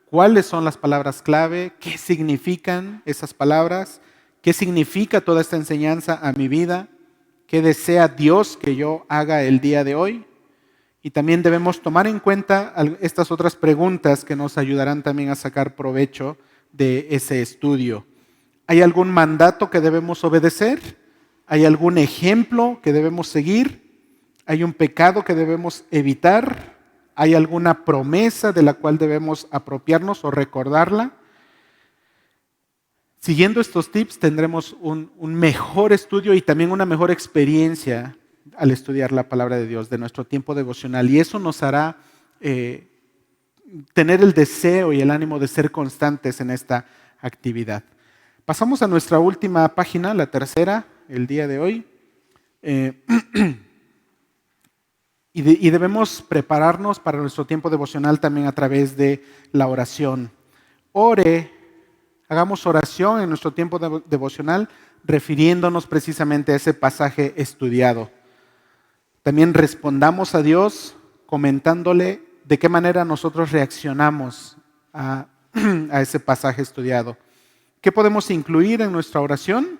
¿Cuáles son las palabras clave? ¿Qué significan esas palabras? ¿Qué significa toda esta enseñanza a mi vida? ¿Qué desea Dios que yo haga el día de hoy? Y también debemos tomar en cuenta estas otras preguntas que nos ayudarán también a sacar provecho de ese estudio. ¿Hay algún mandato que debemos obedecer? ¿Hay algún ejemplo que debemos seguir? ¿Hay un pecado que debemos evitar? ¿Hay alguna promesa de la cual debemos apropiarnos o recordarla? Siguiendo estos tips tendremos un mejor estudio y también una mejor experiencia al estudiar la palabra de Dios, de nuestro tiempo devocional. Y eso nos hará tener el deseo y el ánimo de ser constantes en esta actividad. Pasamos a nuestra última página, la tercera, el día de hoy. Y debemos prepararnos para nuestro tiempo devocional también a través de la oración. Hagamos oración en nuestro tiempo devocional refiriéndonos precisamente a ese pasaje estudiado. También respondamos a Dios comentándole de qué manera nosotros reaccionamos a ese pasaje estudiado. ¿Qué podemos incluir en nuestra oración?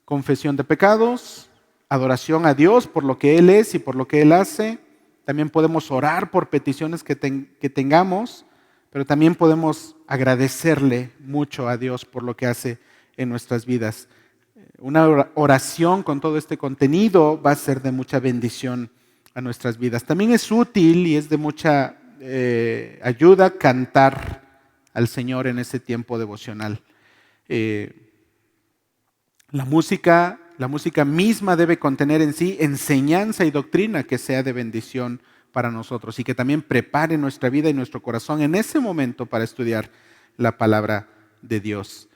Confesión de pecados, adoración a Dios por lo que Él es y por lo que Él hace. También podemos orar por peticiones que tengamos, pero también podemos agradecerle mucho a Dios por lo que hace en nuestras vidas. Una oración con todo este contenido va a ser de mucha bendición a nuestras vidas. También es útil y es de mucha ayuda cantar al Señor en ese tiempo devocional. La música misma debe contener en sí enseñanza y doctrina que sea de bendición para nosotros y que también prepare nuestra vida y nuestro corazón en ese momento para estudiar la palabra de Dios.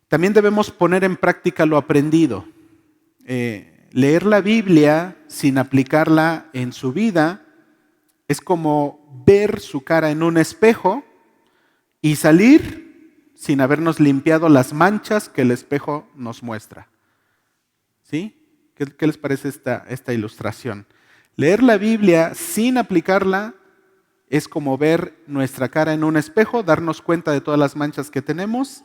También debemos poner en práctica lo aprendido. Leer la Biblia sin aplicarla en su vida es como ver su cara en un espejo y salir sin habernos limpiado las manchas que el espejo nos muestra. ¿Sí? ¿Qué les parece esta ilustración? Leer la Biblia sin aplicarla es como ver nuestra cara en un espejo, darnos cuenta de todas las manchas que tenemos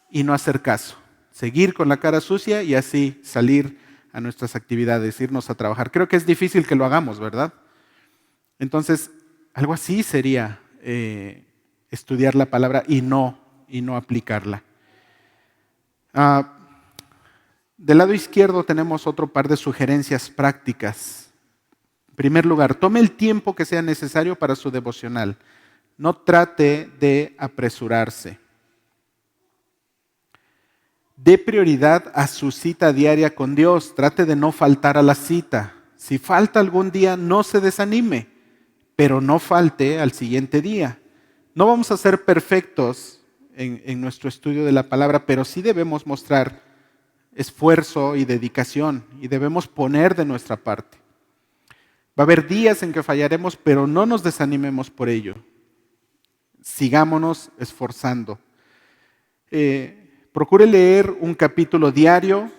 y no hacer caso. Seguir con la cara sucia y así salir a nuestras actividades, irnos a trabajar. Creo que es difícil que lo hagamos, ¿verdad? Entonces, algo así sería estudiar la palabra y no aplicarla. Del lado izquierdo tenemos otro par de sugerencias prácticas. En primer lugar, tome el tiempo que sea necesario para su devocional. No trate de apresurarse. Dé prioridad a su cita diaria con Dios. Trate de no faltar a la cita. Si falta algún día, no se desanime, pero no falte al siguiente día. No vamos a ser perfectos en nuestro estudio de la palabra, pero sí debemos mostrar esfuerzo y dedicación y debemos poner de nuestra parte. Va a haber días en que fallaremos, pero no nos desanimemos por ello. Sigámonos esforzando. Procure leer un capítulo diario.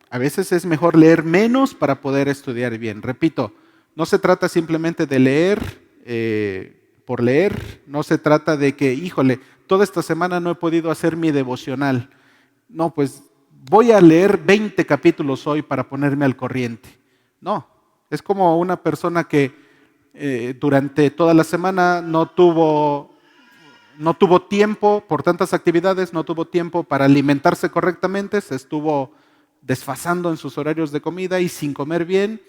A veces es mejor leer menos para poder estudiar bien. Repito, no se trata simplemente de leer por leer. No se trata de que, híjole, toda esta semana no he podido hacer mi devocional. No, pues voy a leer 20 capítulos hoy para ponerme al corriente. No, es como una persona que durante toda la semana no tuvo tiempo por tantas actividades, no tuvo tiempo para alimentarse correctamente, se estuvo desfasando en sus horarios de comida y sin comer bien,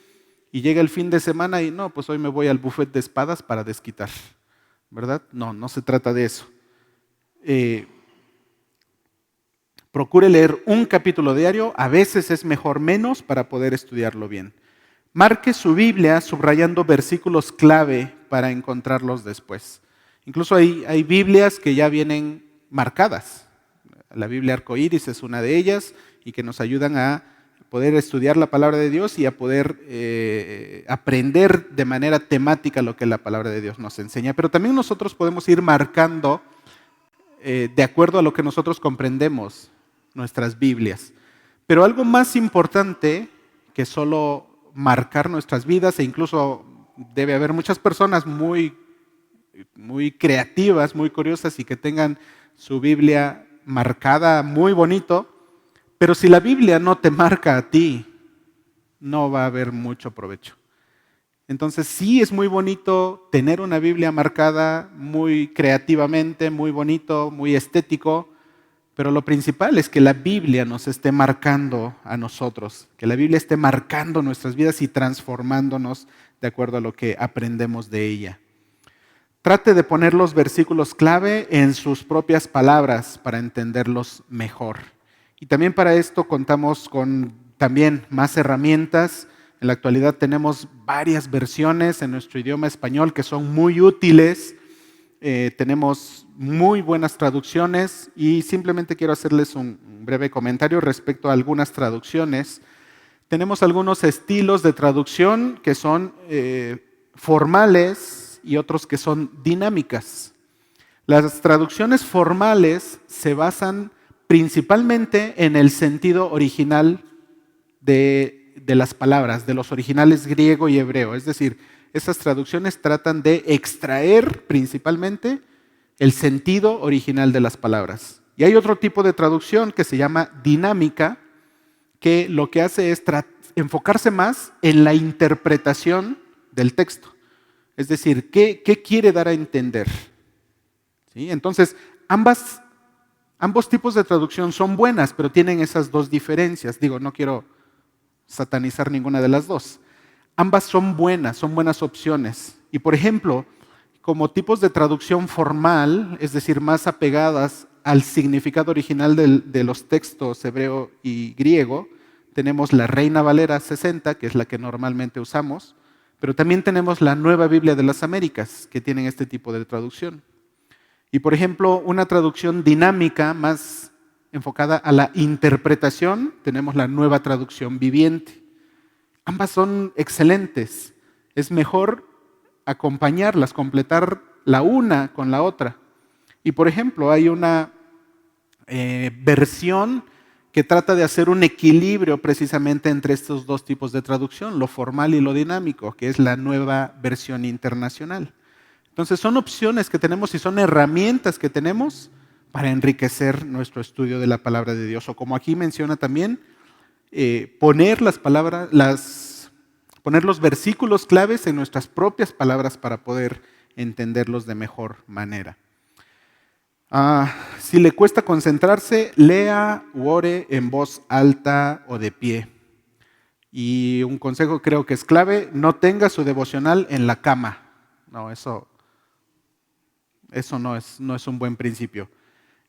y llega el fin de semana y no, pues hoy me voy al buffet de espadas para desquitar, ¿verdad? No, no se trata de eso. Procure leer un capítulo diario, a veces es mejor menos para poder estudiarlo bien. Marque su Biblia subrayando versículos clave para encontrarlos después. Incluso hay Biblias que ya vienen marcadas. La Biblia Arcoíris es una de ellas y que nos ayudan a poder estudiar la palabra de Dios y a poder aprender de manera temática lo que la palabra de Dios nos enseña. Pero también nosotros podemos ir marcando de acuerdo a lo que nosotros comprendemos nuestras Biblias. Pero algo más importante que solo marcar nuestras vidas, e incluso debe haber muchas personas muy creativas, muy curiosas y que tengan su Biblia marcada muy bonito, pero si la Biblia no te marca a ti, no va a haber mucho provecho. Entonces sí es muy bonito tener una Biblia marcada muy creativamente, muy bonito, muy estético, pero lo principal es que la Biblia nos esté marcando a nosotros, que la Biblia esté marcando nuestras vidas y transformándonos de acuerdo a lo que aprendemos de ella. Trate de poner los versículos clave en sus propias palabras para entenderlos mejor. Y también para esto contamos con también más herramientas. En la actualidad tenemos varias versiones en nuestro idioma español que son muy útiles. Tenemos muy buenas traducciones y simplemente quiero hacerles un breve comentario respecto a algunas traducciones. Tenemos algunos estilos de traducción que son formales y otros que son dinámicas. Las traducciones formales se basan principalmente en el sentido original de las palabras, de los originales griego y hebreo. Es decir, esas traducciones tratan de extraer principalmente el sentido original de las palabras. Y hay otro tipo de traducción que se llama dinámica, que lo que hace es enfocarse más en la interpretación del texto. Es decir, ¿qué quiere dar a entender? ¿Sí? Entonces, ambos tipos de traducción son buenas, pero tienen esas dos diferencias. Digo, no quiero satanizar ninguna de las dos. Ambas son buenas opciones. Y por ejemplo, como tipos de traducción formal, es decir, más apegadas al significado original de los textos hebreo y griego, tenemos la Reina Valera 60, que es la que normalmente usamos, pero también tenemos la Nueva Biblia de las Américas, que tienen este tipo de traducción. Y por ejemplo, una traducción dinámica más enfocada a la interpretación, tenemos la Nueva Traducción Viviente. Ambas son excelentes. Es mejor acompañarlas, completar la una con la otra. Y por ejemplo, hay una versión que trata de hacer un equilibrio precisamente entre estos dos tipos de traducción, lo formal y lo dinámico, que es la Nueva Versión Internacional. Entonces son opciones que tenemos y son herramientas que tenemos para enriquecer nuestro estudio de la palabra de Dios. O como aquí menciona también, poner los versículos claves en nuestras propias palabras para poder entenderlos de mejor manera. Si le cuesta concentrarse, lea u ore en voz alta o de pie. Y un consejo creo que es clave, no tenga su devocional en la cama. No, eso no es un buen principio.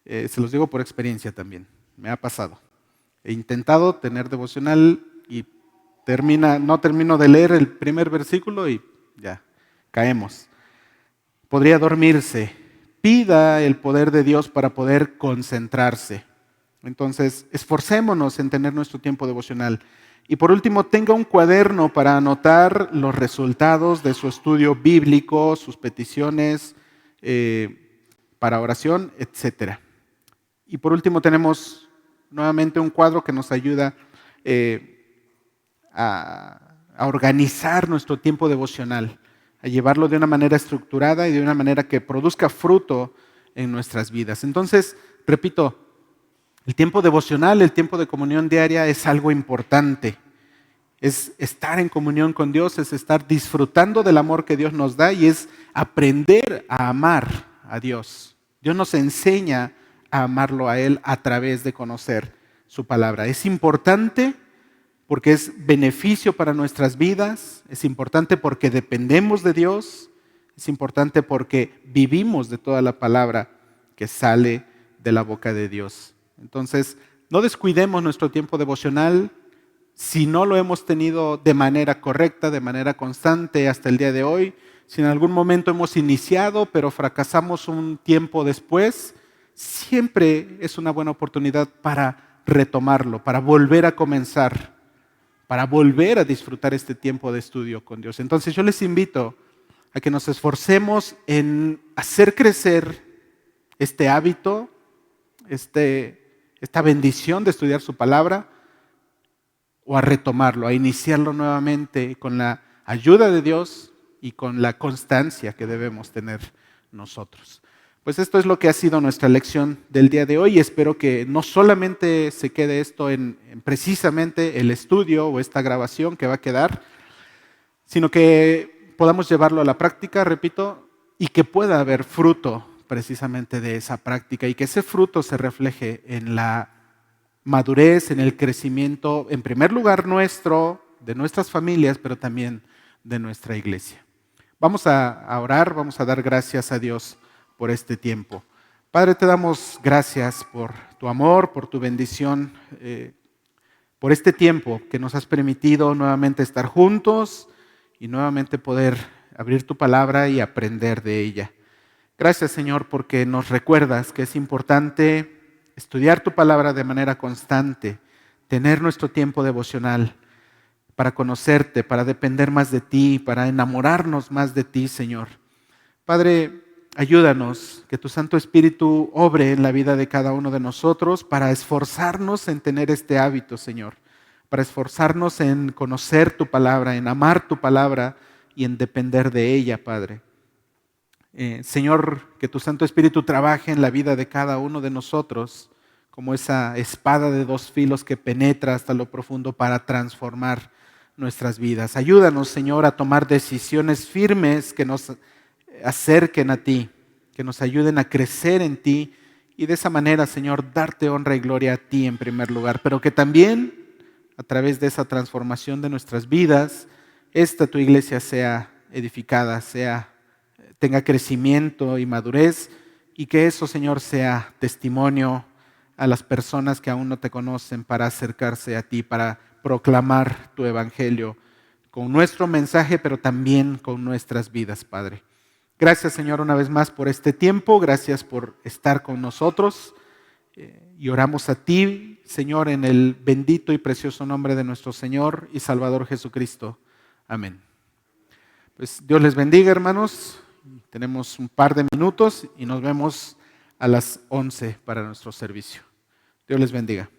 Se los digo por experiencia también, me ha pasado. He intentado tener devocional y no termino de leer el primer versículo y ya, caemos. Podría dormirse. Pida el poder de Dios para poder concentrarse. Entonces, esforcémonos en tener nuestro tiempo devocional. Y por último, tenga un cuaderno para anotar los resultados de su estudio bíblico, sus peticiones para oración, etc. Y por último, tenemos nuevamente un cuadro que nos ayuda a organizar nuestro tiempo devocional, a llevarlo de una manera estructurada y de una manera que produzca fruto en nuestras vidas. Entonces, repito, el tiempo devocional, el tiempo de comunión diaria es algo importante. Es estar en comunión con Dios, es estar disfrutando del amor que Dios nos da y es aprender a amar a Dios. Dios nos enseña a amarlo a Él a través de conocer su palabra. Es importante porque es beneficio para nuestras vidas, es importante porque dependemos de Dios, es importante porque vivimos de toda la palabra que sale de la boca de Dios. Entonces, no descuidemos nuestro tiempo devocional. Si no lo hemos tenido de manera correcta, de manera constante hasta el día de hoy, si en algún momento hemos iniciado pero fracasamos un tiempo después, siempre es una buena oportunidad para retomarlo, para volver a comenzar, para volver a disfrutar este tiempo de estudio con Dios. Entonces yo les invito a que nos esforcemos en hacer crecer este hábito, esta bendición de estudiar su palabra, o a retomarlo, a iniciarlo nuevamente con la ayuda de Dios y con la constancia que debemos tener nosotros. Pues esto es lo que ha sido nuestra lección del día de hoy y espero que no solamente se quede esto en precisamente el estudio o esta grabación que va a quedar, sino que podamos llevarlo a la práctica, repito, y que pueda haber fruto precisamente de esa práctica y que ese fruto se refleje en la madurez, en el crecimiento, en primer lugar nuestro, de nuestras familias, pero también de nuestra iglesia. Vamos a orar, vamos a dar gracias a Dios por este tiempo. Padre, te damos gracias por tu amor, por tu bendición, por este tiempo que nos has permitido nuevamente estar juntos y nuevamente poder abrir tu palabra y aprender de ella. Gracias, Señor, porque nos recuerdas que es importante estudiar tu palabra de manera constante, tener nuestro tiempo devocional para conocerte, para depender más de ti, para enamorarnos más de ti, Señor. Padre, ayúdanos, que tu Santo Espíritu obre en la vida de cada uno de nosotros para esforzarnos en tener este hábito, Señor, para esforzarnos en conocer tu palabra, en amar tu palabra y en depender de ella, Padre. Señor, que tu Santo Espíritu trabaje en la vida de cada uno de nosotros como esa espada de dos filos que penetra hasta lo profundo para transformar nuestras vidas. Ayúdanos, Señor, a tomar decisiones firmes que nos acerquen a ti, que nos ayuden a crecer en ti y de esa manera, Señor, darte honra y gloria a ti en primer lugar, pero que también a través de esa transformación de nuestras vidas, tu iglesia sea edificada, tenga crecimiento y madurez y que eso, Señor, sea testimonio a las personas que aún no te conocen para acercarse a ti, para proclamar tu evangelio con nuestro mensaje, pero también con nuestras vidas, Padre. Gracias, Señor, una vez más por este tiempo, gracias por estar con nosotros y oramos a ti, Señor, en el bendito y precioso nombre de nuestro Señor y Salvador Jesucristo. Amén. Pues Dios les bendiga, hermanos. Tenemos un par de minutos y nos vemos a las 11 para nuestro servicio. Dios les bendiga.